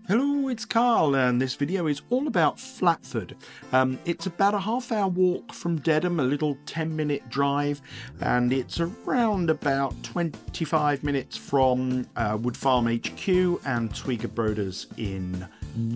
Hello, it's Carl, and this video is all about Flatford. It's about a half-hour walk from Dedham, a little 10-minute drive, and it's around about 25 minutes from Woodfarm HQ and two-acre Broders in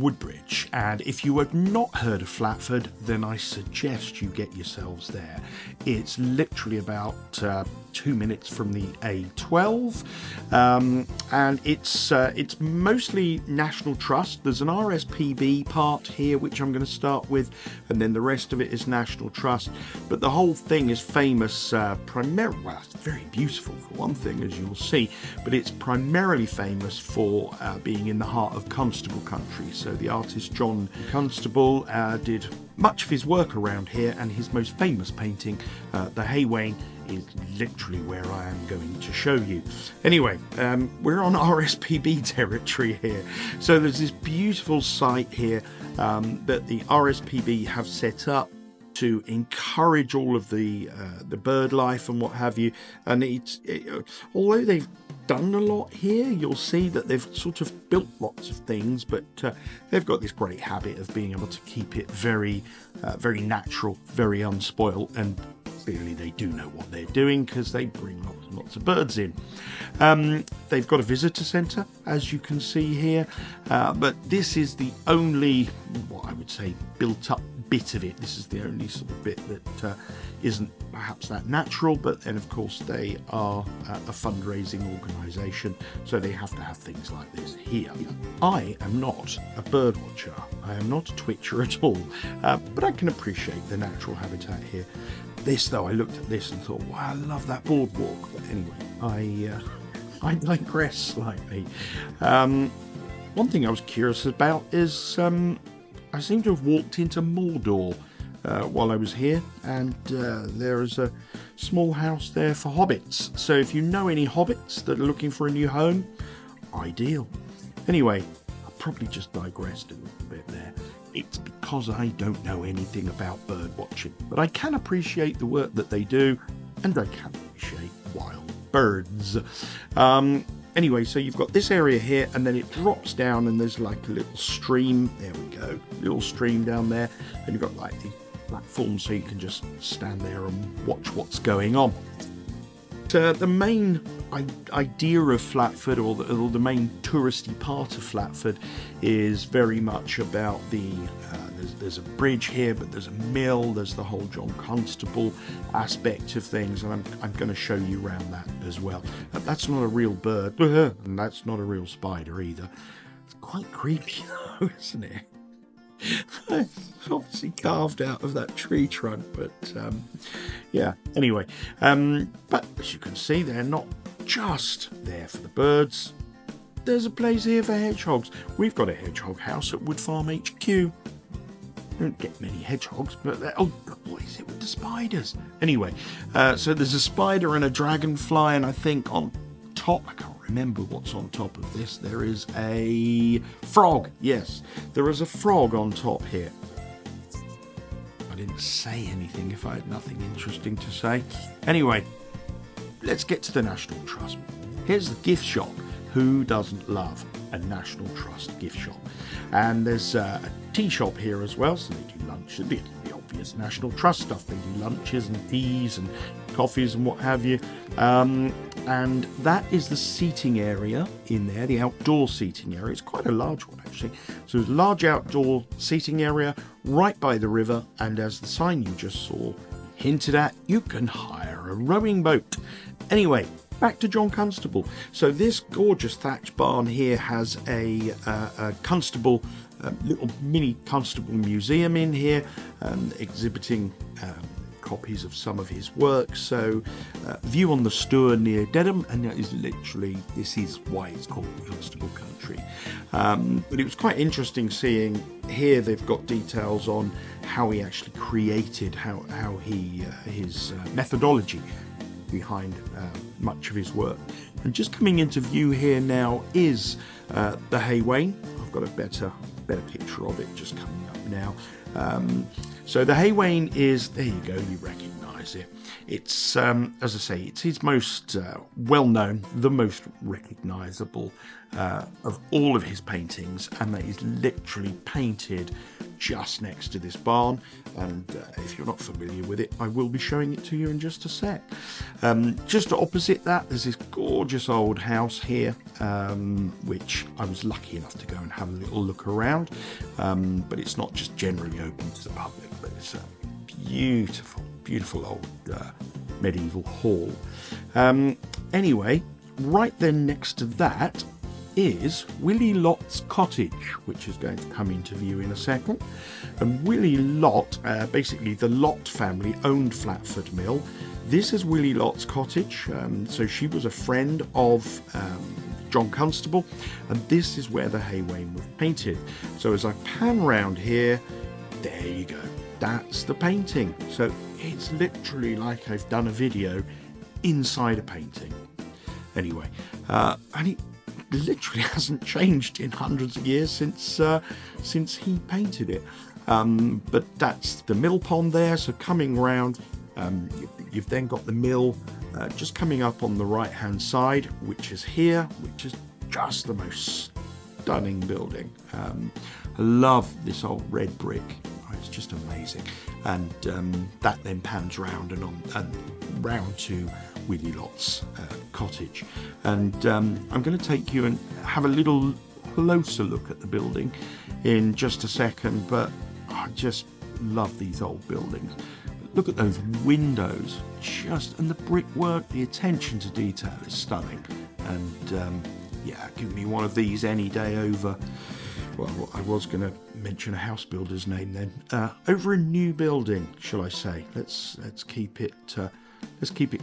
Woodbridge. And if you have not heard of Flatford, then I suggest you get yourselves there. It's literally about 2 minutes from the A12, and it's mostly National Trust. There's an RSPB part here which I'm going to start with, and then the rest of it is National Trust. But the whole thing is famous primarily, well, it's very beautiful for one thing, as you'll see, but it's primarily famous for being in the heart of Constable Country. So the artist John Constable did much of his work around here, and his most famous painting, the Hay Wain, is literally where I am going to show you. Anyway, we're on RSPB territory here. So there's this beautiful site here that the RSPB have set up to encourage all of the bird life and what have you. And although they've done a lot here, you'll see that they've sort of built lots of things, but they've got this great habit of being able to keep it very natural, very unspoiled, and clearly they do know what they're doing because they bring lots and lots of birds in. They've got a visitor centre, as you can see here, but this is the only, what I would say, built up bit of it. This is the only sort of bit that isn't perhaps that natural, but then of course they are a fundraising organisation, so they have to have things like this here. I am not a bird watcher, I am not a twitcher at all, but I can appreciate the natural habitat here. This though, I looked at this and thought, wow, I love that boardwalk, but anyway, I digress slightly. One thing I was curious about is I seem to have walked into Mordor while I was here, and there is a small house there for hobbits. So if you know any hobbits that are looking for a new home, ideal. Anyway, I probably just digressed a little bit there. It's because I don't know anything about bird watching, but I can appreciate the work that they do, and I can appreciate wild birds. Anyway, so you've got this area here, and then it drops down, and there's like a little stream. There we go, little stream down there, and you've got like the platform, so you can just stand there and watch what's going on. The main idea of Flatford, or the main touristy part of Flatford, is very much about there's a bridge here, but there's a mill, there's the whole John Constable aspect of things, and I'm going to show you around that as well. That's not a real bird, and that's not a real spider either. It's quite creepy though, isn't it? It's obviously carved out of that tree trunk, but yeah, anyway, but as you can see, they're not just there for the birds. There's a place here for hedgehogs. We've got a hedgehog house at Woodfarm HQ. Don't get many hedgehogs, but oh, what is it with the spiders? Anyway, so there's a spider and a dragonfly, and I think on top, I can't remember what's on top of this, there is a frog. Yes, there is a frog on top here. I didn't say anything if I had nothing interesting to say. Anyway, let's get to the National Trust. Here's the gift shop. Who doesn't love a National Trust gift shop? And there's a tea shop here as well, so they do lunch. The obvious National Trust stuff. They do lunches and teas and coffees and what have you. And that is the seating area in there, the outdoor seating area. It's quite a large one, actually. So there's a large outdoor seating area right by the river, and as the sign you just saw hinted at, you can hire a rowing boat. Anyway, back to John Constable. So this gorgeous thatch barn here has a Constable, little mini Constable museum in here, exhibiting copies of some of his work. So view on the Stour near Dedham, and that is literally, this is why it's called Constable Country. But it was quite interesting seeing here they've got details on how he actually created, how he his methodology behind much of his work. And just coming into view here now is the Hay Wain. I've got a better picture of it just coming up now. So the Hay Wain is, there you go, you recognise recognise it. It's, as I say, it's his most well-known, the most recognisable of all of his paintings, and that is literally painted just next to this barn. And if you're not familiar with it, I will be showing it to you in just a sec. Just opposite that, there's this gorgeous old house here, which I was lucky enough to go and have a little look around. But it's not just generally open to the public, but it's a beautiful old medieval hall. Anyway, right then next to that is Willy Lott's cottage, which is going to come into view in a second. And Willy Lott, basically the Lott family owned Flatford Mill. This is Willy Lott's cottage. So she was a friend of John Constable, and this is where the hay wain was painted. So as I pan round here, there you go. That's the painting. So it's literally like I've done a video inside a painting. Anyway, and it literally hasn't changed in hundreds of years since he painted it. But that's the mill pond there. So coming round, you've then got the mill just coming up on the right hand side, which is here, which is just the most stunning building. I love this old red brick. It's just amazing. And that then pans round and round to Willy Lott's cottage. And I'm going to take you and have a little closer look at the building in just a second, but I just love these old buildings. Look at those windows, and the brickwork, the attention to detail is stunning. And yeah, give me one of these any day over, well, I was going to mention a house builder's name then, over a new building, shall I say. Let's keep it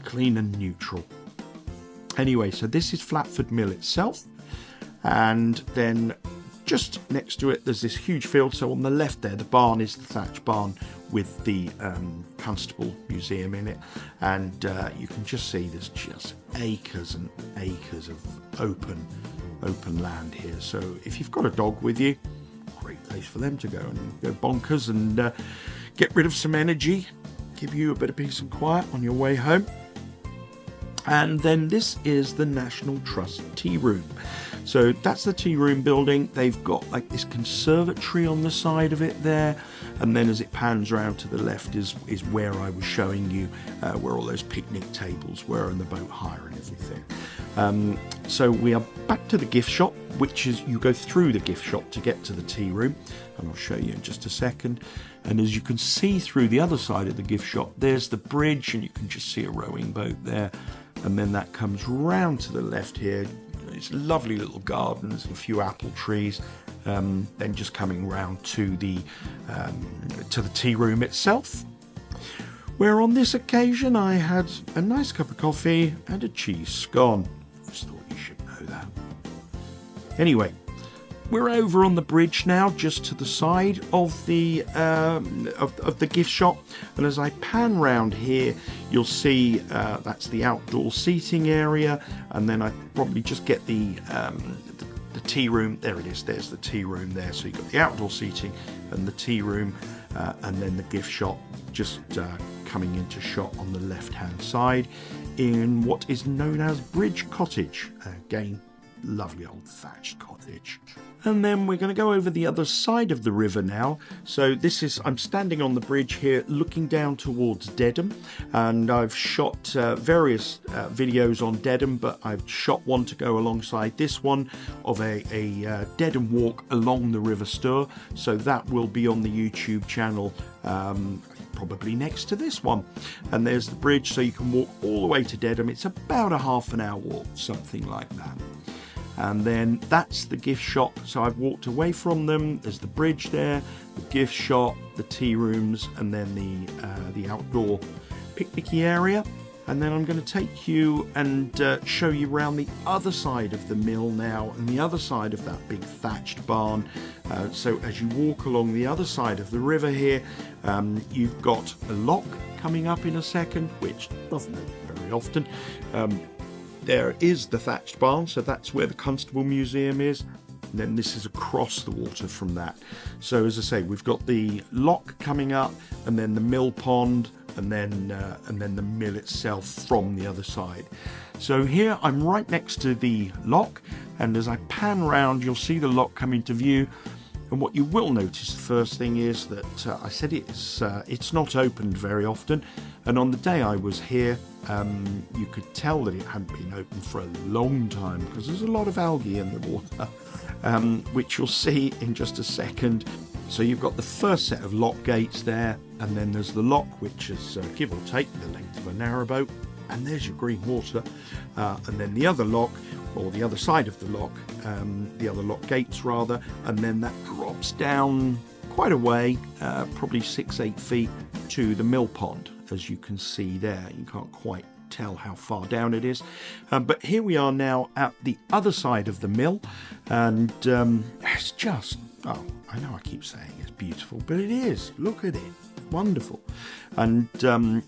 clean and neutral. Anyway, so this is Flatford Mill itself, and then just next to it there's this huge field. So on the left there, the barn is the thatched barn with the Constable Museum in it, and you can just see there's just acres and acres of open land here. So if you've got a dog with you, great place for them to go and go bonkers and get rid of some energy, give you a bit of peace and quiet on your way home. And then this is the National Trust tea room. So that's the tea room building. They've got like this conservatory on the side of it there, and then as it pans around to the left is where I was showing you where all those picnic tables were and the boat hire and everything. So we are back to the gift shop, which is, you go through the gift shop to get to the tea room, and I'll show you in just a second. And as you can see through the other side of the gift shop, there's the bridge, and you can just see a rowing boat there. And then that comes round to the left here. It's lovely little gardens and a few apple trees. Then just coming round to the tea room itself, where on this occasion I had a nice cup of coffee and a cheese scone. Just thought you should know that. Anyway, we're over on the bridge now, just to the side of the gift shop, and as I pan round here, you'll see that's the outdoor seating area, and then I probably just get the tea room. There it is. There's the tea room there. So you've got the outdoor seating and the tea room, and then the gift shop just coming into shot on the left-hand side in what is known as Bridge Cottage. Again, lovely old thatched cottage. And then we're going to go over the other side of the river now. So this is, I'm standing on the bridge here looking down towards Dedham, and I've shot various videos on Dedham, but I've shot one to go alongside this one of a Dedham walk along the River Stour. So that will be on the YouTube channel probably next to this one. And there's the bridge, so you can walk all the way to Dedham. It's about a half an hour walk, something like that. And then that's the gift shop. So I've walked away from them. There's the bridge there, the gift shop, the tea rooms, and then the outdoor picnicky area. And then I'm going to take you and show you around the other side of the mill now, and the other side of that big thatched barn. So as you walk along the other side of the river here, you've got a lock coming up in a second, which doesn't happen very often. There is the thatched barn, so that's where the Constable Museum is. And then this is across the water from that. So as I say, we've got the lock coming up, and then the mill pond, and then the mill itself from the other side. So here I'm right next to the lock, and as I pan round you'll see the lock come into view. And what you will notice, the first thing is that I said it's not opened very often, and on the day I was here you could tell that it hadn't been opened for a long time because there's a lot of algae in the water, which you'll see in just a second. So you've got the first set of lock gates there, and then there's the lock, which is give or take the length of a narrowboat, and there's your green water, and then the other lock, or the other side of the lock, the other lock gates rather, and then that drops down quite a way, probably 6-8 feet to the mill pond, as you can see there. You can't quite tell how far down it is, but here we are now at the other side of the mill, and it's just, oh, I know I keep saying it's beautiful, but it is. Look at it. Wonderful. And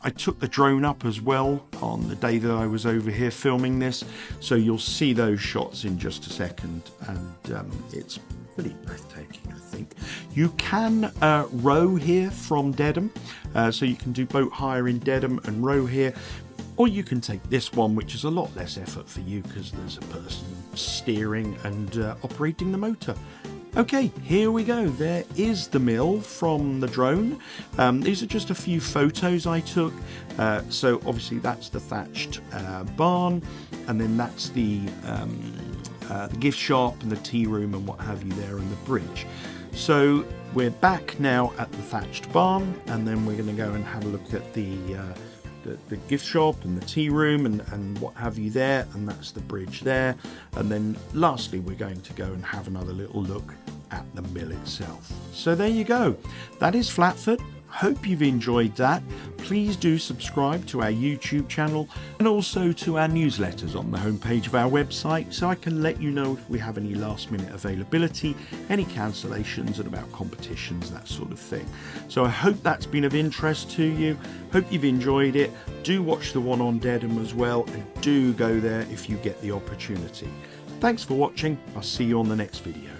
I took the drone up as well on the day that I was over here filming this, so you'll see those shots in just a second, and it's pretty breathtaking, I think. You can row here from Dedham, so you can do boat hire in Dedham and row here, or you can take this one, which is a lot less effort for you because there's a person steering and operating the motor. Okay, here we go. There is the mill from the drone. These are just a few photos I took. So obviously that's the thatched barn, and then that's the gift shop and the tea room and what have you there, and the bridge. So we're back now at the thatched barn, and then we're going to go and have a look at the gift shop and the tea room and what have you there, and that's the bridge there. And then lastly we're going to go and have another little look at the mill itself. So there you go, that is Flatford. Hope you've enjoyed that. Please do subscribe to our YouTube channel and also to our newsletters on the homepage of our website, so I can let you know if we have any last minute availability, any cancellations, and about competitions, that sort of thing. So I hope that's been of interest to you. Hope you've enjoyed it. Do watch the one on Dedham as well, and do go there if you get the opportunity. Thanks for watching. I'll see you on the next video.